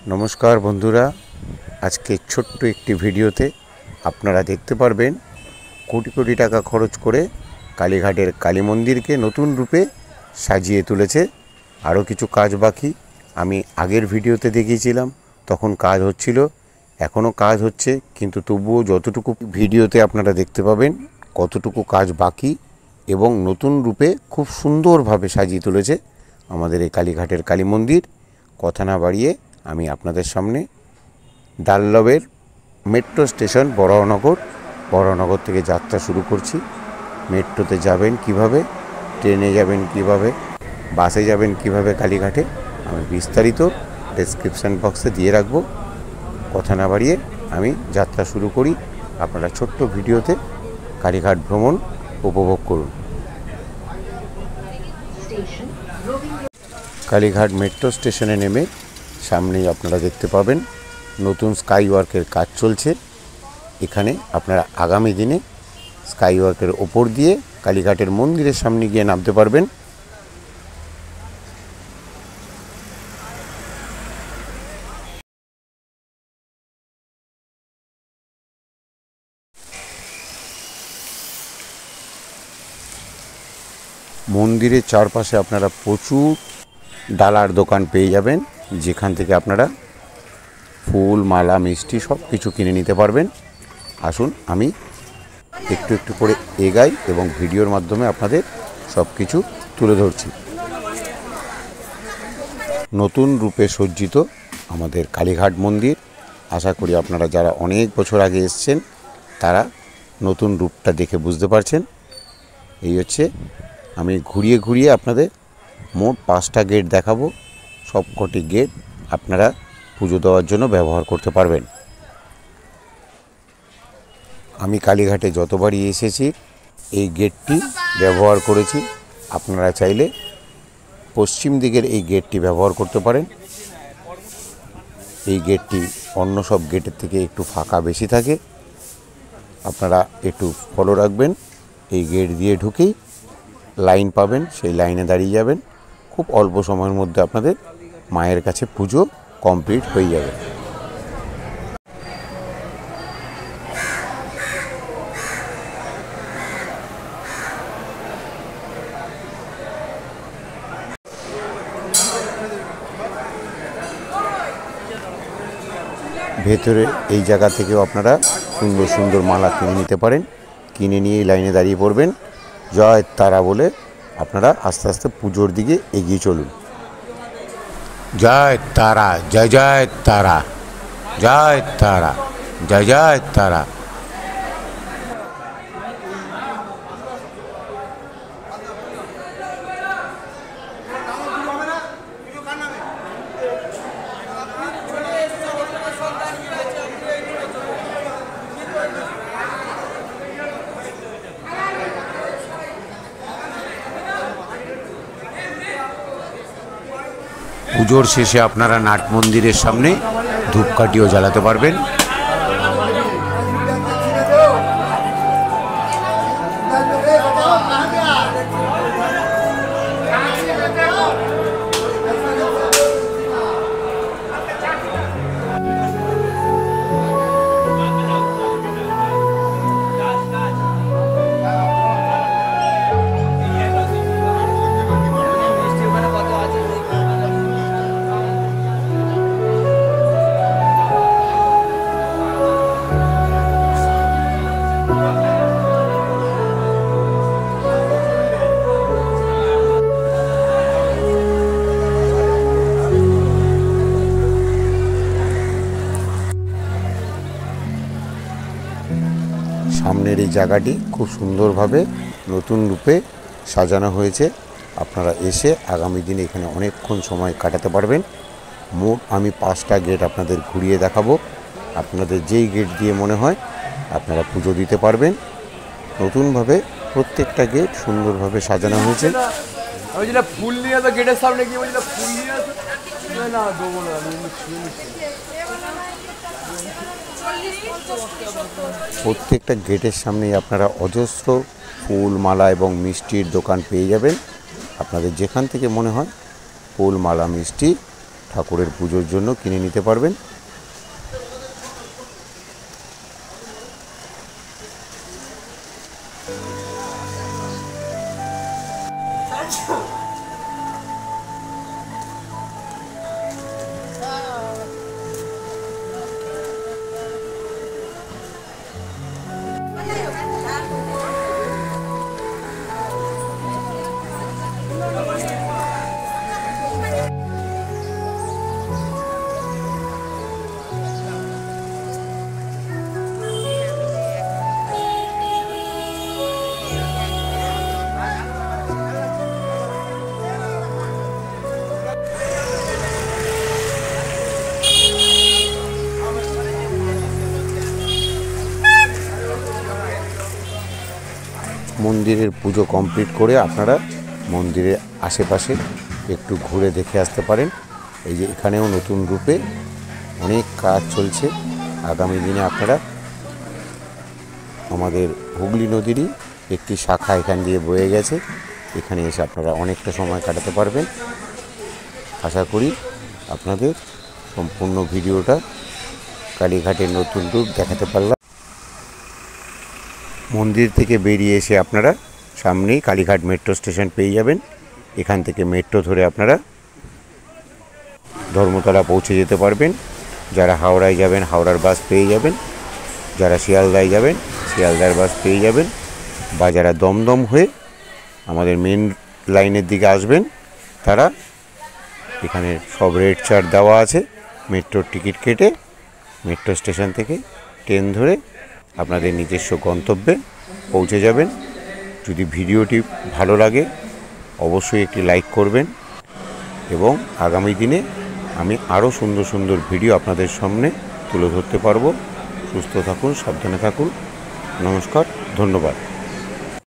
नमस्कार बंधुरा आज के छोट्ट एक भिडियोते आपनारा देखते पारबेन कोटी कोटी टाका खरच करे कालीघाटेर काली मंदिर के नतून रूपे साजिए तुलेছে। आरो किछु काज बाकी आमी आगेर भिडियोते देखिয়েছিলাম तखन काज होच्छिलो एखोनो काज होच्छे किन्तु तबुओ যতটুকু भिडियोते आपनारा देखते पाबेन कतटुकु काज बाकी एबं नतून रूपे खूब सुंदरभावे साजिए तुलेছে आमादेर এই कालीघाटेर काली मंदिर। कथा ना बाड़िए आमी आपनादेर सामने डाल्लभेर मेट्रो स्टेशन बड़नगर थेके यात्रा शुरू करछि। मेट्रोते जाबेन किभाबे, ट्रेने जाबेन किभाबे, बासे जाबेन किभाबे कालीघाटे आमी विस्तारित डेस्क्रिप्शन बक्से दिए राखबो। कथा ना बाड़िए आमी यात्रा शुरू करी। आपनारा छोट्ट भिडियोते कालीघाट भ्रमण उपभोग करुन। कालीघाट मेट्रो स्टेशने नेमे सामने आपनारा देखते पाबेन नतून स्काईओयार्केर काज चलছে। एखाने आपनारा आगामी दिने स्काईओयार्केर ओपर दिए कालीघाटेर मंदिरेर सामने गिये नामते पारबेन। मंदिरेर चारपाशे आपनारा प्रचुर डालार दोकान पेये जाबेन जेखान थेके आपनारा फुल माला मिष्टि सब किछु किने निते पारबेन। आसुन आमी एकटु एकटु करे एगाई एबं भिडियोर माध्यमे आपनादेर सबकिछु तुले धरछि। नतून रूपे सज्जित आमादेर कालीघाट मंदिर। आशा करी आपनारा जारा अनेक बछर आगे एसेछेन तारा नतून रूपटा देखे बुझते पारछेन। एई हच्छे आमी घुरिए घुरिए आपनादेर मोट 5टा गेट देखाबो। सबकटी गेट आपनारा पुजो देওয়ার জন্য ব্যবহার করতে পারবেন। আমি কালীঘাটে যতবারই এসেছি এই গেটটি ব্যবহার করেছি। আপনারা চাইলে পশ্চিম দিকের এই গেটটি ব্যবহার করতে পারেন। এই গেটটি অন্য সব গেটের থেকে একটু ফাঁকা বেশি থাকে। আপনারা একটু ফলো রাখবেন। এই গেট দিয়ে ঢুকেই লাইন পাবেন, সেই লাইনে দাঁড়িয়ে যাবেন। খুব অল্প সময়ের মধ্যে আপনাদের মায়ের কাছে পুজো কমপ্লিট হয়ে যাবে। ভেতরে এই জায়গা থেকেও আপনারা সুন্দর সুন্দর মালা কিনে নিতে পারেন। কিনে নিয়ে লাইনে দাঁড়িয়ে পড়বেন। জয় তারা বলে আপনারা আস্তে আস্তে পুজোর দিকে এগিয়ে চলুন। जय तारा, जय जय तारा, जय तारा, जय जय तारा। পুজোর শেষে আপনারা নাট মন্দিরের সামনে ধূপকাঠিও জ্বালাতে পারবেন। সামনের এই জায়গাটি খুব সুন্দরভাবে নতুন রূপে সাজানো হয়েছে। আপনারা এসে আগামী দিনে এখানে অনেকক্ষণ সময় কাটাতে পারবেন। মোট আমি 5টা গেট আপনাদের ঘুরিয়ে দেখাবো। আপনাদের যেই গেট দিয়ে মনে হয় আপনারা পুজো দিতে পারবেন। নতুনভাবে প্রত্যেকটা গেট সুন্দরভাবে সাজানো হয়েছে। আমি যেটা ফুল নিয়ে তো গেটের সামনে গিয়ে বলি ফুল নিয়ে না দেবো না আমি প্রত্যেকটা গেটের সামনেই আপনারা অজস্র ফুল মালা এবং মিষ্টির দোকান পেয়ে যাবেন। আপনাদের যেখান থেকে মনে হয় ফুল মালা মিষ্টি ঠাকুরের পুজোর জন্য কিনে নিতে পারবেন। মন্দিরের পুজো কমপ্লিট করে আপনারা মন্দিরের আশেপাশে একটু ঘুরে দেখে আসতে পারেন। এই যে এখানেও নতুন রূপে অনেক কাজ চলছে। আগামী দিনে আপনারা আমাদের হুগলি নদীরই একটি শাখা এখান দিয়ে বয়ে গেছে, এখানে এসে আপনারা অনেকটা সময় কাটাতে পারবেন। আশা করি আপনাদের সম্পূর্ণ ভিডিওটা কালীঘাটের নতুন রূপ দেখাতে পারলাম। মন্দির থেকে বেরিয়ে এসে আপনারা সামনেই কালীঘাট মেট্রো স্টেশন পেয়ে যাবেন। এখান থেকে মেট্রো ধরে আপনারা ধর্মতলা পৌঁছে যেতে পারবেন। যারা হাওড়ায় যাবেন হাওড়ার বাস পেয়ে যাবেন, যারা শিয়ালদায় যাবেন শিয়ালদার বাস পেয়ে যাবেন, বা যারা দমদম হয়ে আমাদের মেন লাইনের দিকে আসবেন তারা এখানে সব রেট চার্ট দেওয়া আছে। মেট্রোর টিকিট কেটে মেট্রো স্টেশন থেকে ট্রেন ধরে আপনাদের নিজস্ব গন্তব্যে পৌঁছে যাবেন। যদি ভিডিওটি ভালো লাগে অবশ্যই একটি লাইক করবেন এবং আগামী দিনে আমি আরও সুন্দর সুন্দর ভিডিও আপনাদের সামনে তুলে ধরতে পারবো। সুস্থ থাকুন, সাবধানে থাকুন। নমস্কার, ধন্যবাদ।